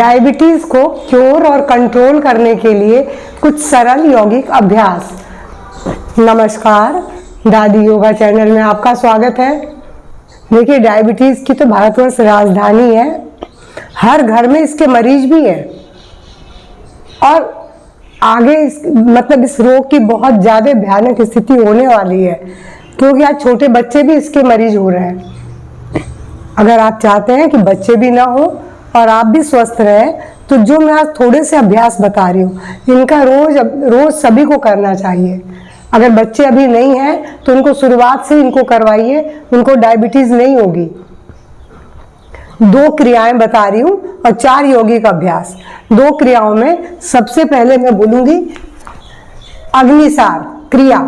Diabetes को cure और control करने के लिए कुछ सरल यौगिक अभ्यास। नमस्कार, दादी योगा चैनल में आपका स्वागत है। देखिए, डायबिटीज की तो भारतवर्ष राजधानी है, हर घर में इसके मरीज भी हैं और आगे इस रोग की बहुत ज़्यादा भयानक स्थिति होने वाली है, क्योंकि आज छोटे बच्चे भी इसके मरीज हो रहे हैं। अगर आप चाहते हैं कि बच्चे भी ना हो और आप भी स्वस्थ रहें, तो जो मैं आज थोड़े से अभ्यास बता रही हूँ, इनका रोज सभी को करना चाहिए। अगर बच्चे अभी नहीं हैं तो उनको शुरुआत से इनको करवाइए, उनको डायबिटीज नहीं होगी। 2 क्रियाएं बता रही हूँ और 4 यौगिक अभ्यास। 2 क्रियाओं में सबसे पहले मैं बोलूंगी अग्निसार क्रिया।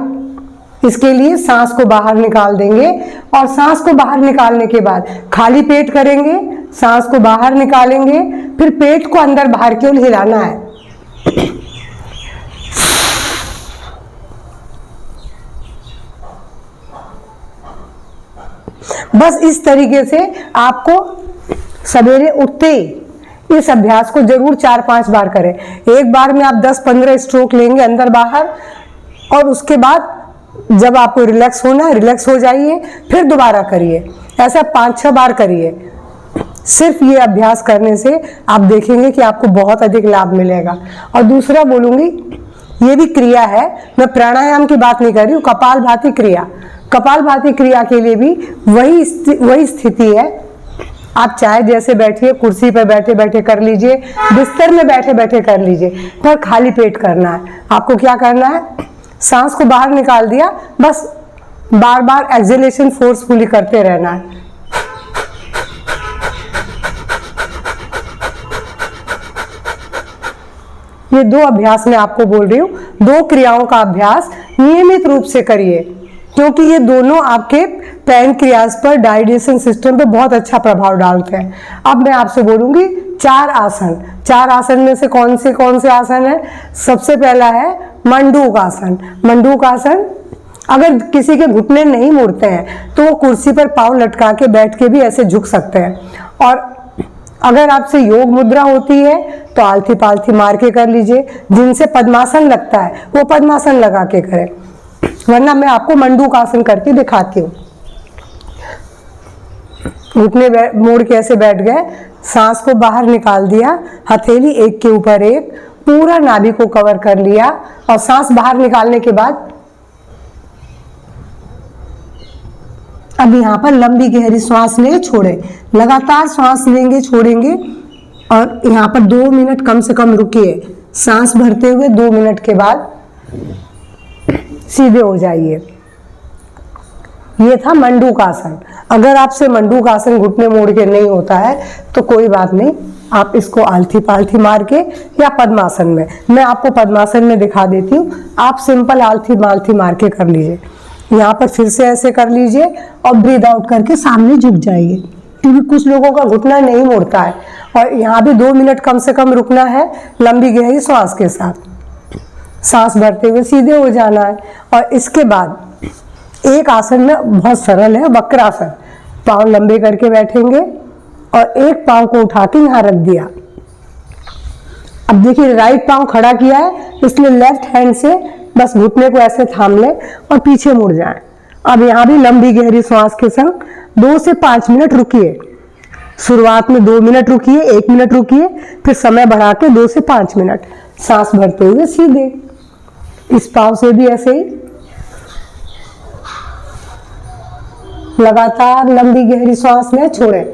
इसके लिए सांस को बाहर निकाल देंगे और सांस को बाहर निकालने के बाद खाली पेट करेंगे, सांस को बाहर निकालेंगे, फिर पेट को अंदर बाहर की ओर हिलाना है। बस इस तरीके से आपको सवेरे उठते ही इस अभ्यास को जरूर 4-5 बार करें। एक बार में आप 10-15 स्ट्रोक लेंगे अंदर बाहर, और उसके बाद जब आपको रिलैक्स होना है, रिलैक्स हो जाइए, फिर दोबारा करिए। ऐसा 5-6 बार करिए। सिर्फ ये अभ्यास करने से आप देखेंगे कि आपको बहुत अधिक लाभ मिलेगा। और दूसरा बोलूंगी, ये भी क्रिया है, मैं प्राणायाम की बात नहीं कर रही हूँ, कपालभाति क्रिया। कपालभाति क्रिया के लिए भी वही स्थिति है। आप चाहे जैसे बैठिए, कुर्सी पर बैठे बैठे कर लीजिए, बिस्तर में बैठे बैठे कर लीजिए, पर खाली पेट करना है। आपको क्या करना है, सांस को बाहर निकाल दिया, बस बार बार एक्सहेलेशन फोर्सफुली करते रहना है। ये 2 अभ्यास मैं आपको बोल रही हूँ। 2 क्रियाओं का अभ्यास नियमित रूप से करिए, क्योंकि ये दोनों आपके पैनक्रियाज पर, डाइजेशन सिस्टम पे बहुत अच्छा प्रभाव डालते हैं। अब मैं आपसे बोलूंगी 4 आसन। 4 आसन में से कौन से आसन है? सबसे पहला है मंडूक आसन। मंडूक आसन, अगर किसी के घुटने नहीं मुड़ते हैं तो वो कुर्सी पर पाँव लटका के बैठ के भी ऐसे झुक सकते हैं। और अगर आपसे योग मुद्रा होती है तो आलथी पालथी मार के कर लीजिए। जिनसे पद्मासन लगता है वो पद्मासन लगा के करें, वरना मैं आपको मंडूक आसन करके दिखाती हूँ। घुटने मोड़ के ऐसे बैठ गए, सांस को बाहर निकाल दिया, हथेली एक के ऊपर एक, पूरा नाभि को कवर कर लिया, और सांस बाहर निकालने के बाद अब यहाँ पर लंबी गहरी सांस लें, छोड़ें। लगातार सांस लेंगे, छोड़ेंगे, और यहाँ पर 2 मिनट कम से कम रुकिए। सांस भरते हुए 2 मिनट के बाद सीधे हो जाइए। ये था मंडूक आसन। अगर आपसे मंडूक आसन घुटने मोड़ के नहीं होता है तो कोई बात नहीं, आप इसको आलथी पालथी मार के या पद्मासन में, मैं आपको पद्मासन में दिखा देती हूँ, आप सिंपल आलथी पालथी मार के कर लीजिए। यहाँ पर फिर से ऐसे कर लीजिए और ब्रीद आउट करके सामने झुक जाइए, क्योंकि कुछ लोगों का घुटना नहीं मुड़ता है। और यहाँ भी 2 मिनट कम से कम रुकना है, लंबी गहरी सांस के साथ। सांस भरते हुए सीधे हो जाना है। और इसके बाद एक आसन में बहुत सरल है, वक्रासन। पाँव लंबे करके बैठेंगे और एक पाँव को उठा के यहाँ रख दिया। अब देखिए, राइट पाँव खड़ा किया है, इसलिए लेफ्ट हैंड से बस घुटने को ऐसे थाम लें और पीछे मुड़ जाएं। अब यहाँ भी लंबी गहरी सांस के संग 2 से 5 मिनट रुकिए। शुरुआत में 2 मिनट रुकिए, 1 मिनट रुकिए, फिर समय बढ़ा के 2 से 5 मिनट। सांस भरते हुए सीधे, इस पाँव से भी ऐसे ही लगातार लंबी गहरी सांस लें, छोड़ें।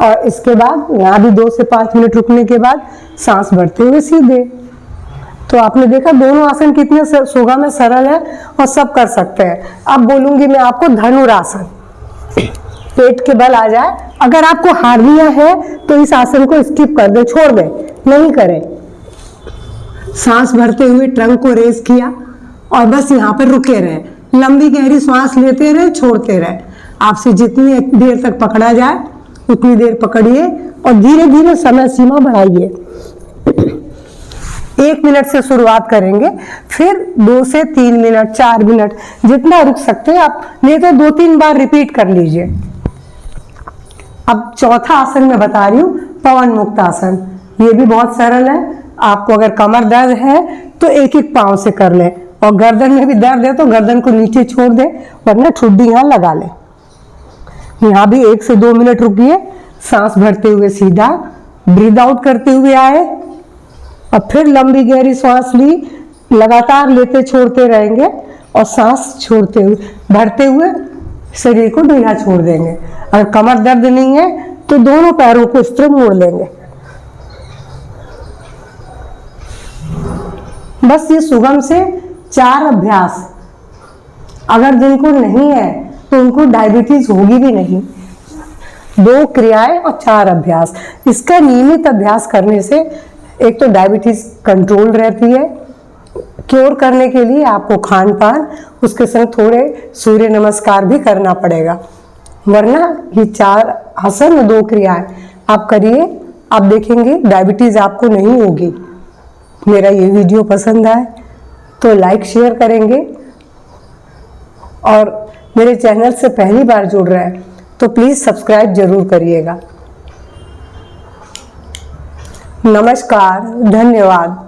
और इसके बाद यहाँ भी 2 से 5 मिनट रुकने के बाद सांस भरते हुए सीधे। तो आपने देखा दोनों आसन कितने सुगम है, सरल है और सब कर सकते हैं। अब बोलूंगी मैं आपको धनुरासन। पेट के बल आ जाए। अगर आपको हार्निया है तो इस आसन को स्किप कर दे, छोड़ दे, नहीं करें। सांस भरते हुए ट्रंक को रेस किया और बस यहाँ पर रुके रहे, लंबी गहरी सांस लेते रहे, छोड़ते रहे। आपसे जितनी देर तक पकड़ा जाए उतनी देर पकड़िए और धीरे धीरे समय सीमा बढ़ाइए। 1 मिनट से शुरुआत करेंगे, फिर 2 से 3 मिनट, 4 मिनट, जितना रुक सकते हैं आप, नहीं तो 2-3 बार रिपीट कर लीजिए। अब चौथा आसन मैं बता रही हूँ, पवन मुक्तासन, ये भी बहुत सरल है। आपको अगर कमर दर्द है तो एक एक पाँव से कर लें, और गर्दन में भी दर्द है तो गर्दन को नीचे छोड़ दें, वरना ठुड्डी यहाँ लगा लें। यहाँ भी 1 से 2 मिनट रुकिए, सांस भरते हुए सीधा ब्रीद आउट करते हुए आए, और फिर लंबी गहरी सांस ली, लगातार लेते छोड़ते रहेंगे, और सांस छोड़ते हुए भरते हुए शरीर को ढीला छोड़ देंगे। अगर कमर दर्द नहीं है तो दोनों पैरों को इस तरह मोड़ लेंगे। बस ये सुगम से 4 अभ्यास, अगर जिनको नहीं है तो उनको डायबिटीज होगी भी नहीं। 2 क्रियाएं और 4 अभ्यास, इसका नियमित अभ्यास करने से एक तो डायबिटीज कंट्रोल रहती है। क्योर करने के लिए आपको खान पान, उसके संग थोड़े सूर्य नमस्कार भी करना पड़ेगा, वरना ये 4 आसन और 2 क्रियाएं आप करिए, आप देखेंगे डायबिटीज आपको नहीं होगी। मेरा ये वीडियो पसंद आए तो लाइक शेयर करेंगे, और मेरे चैनल से पहली बार जुड़ रहे हैं तो प्लीज़ सब्सक्राइब जरूर करिएगा। नमस्कार, धन्यवाद।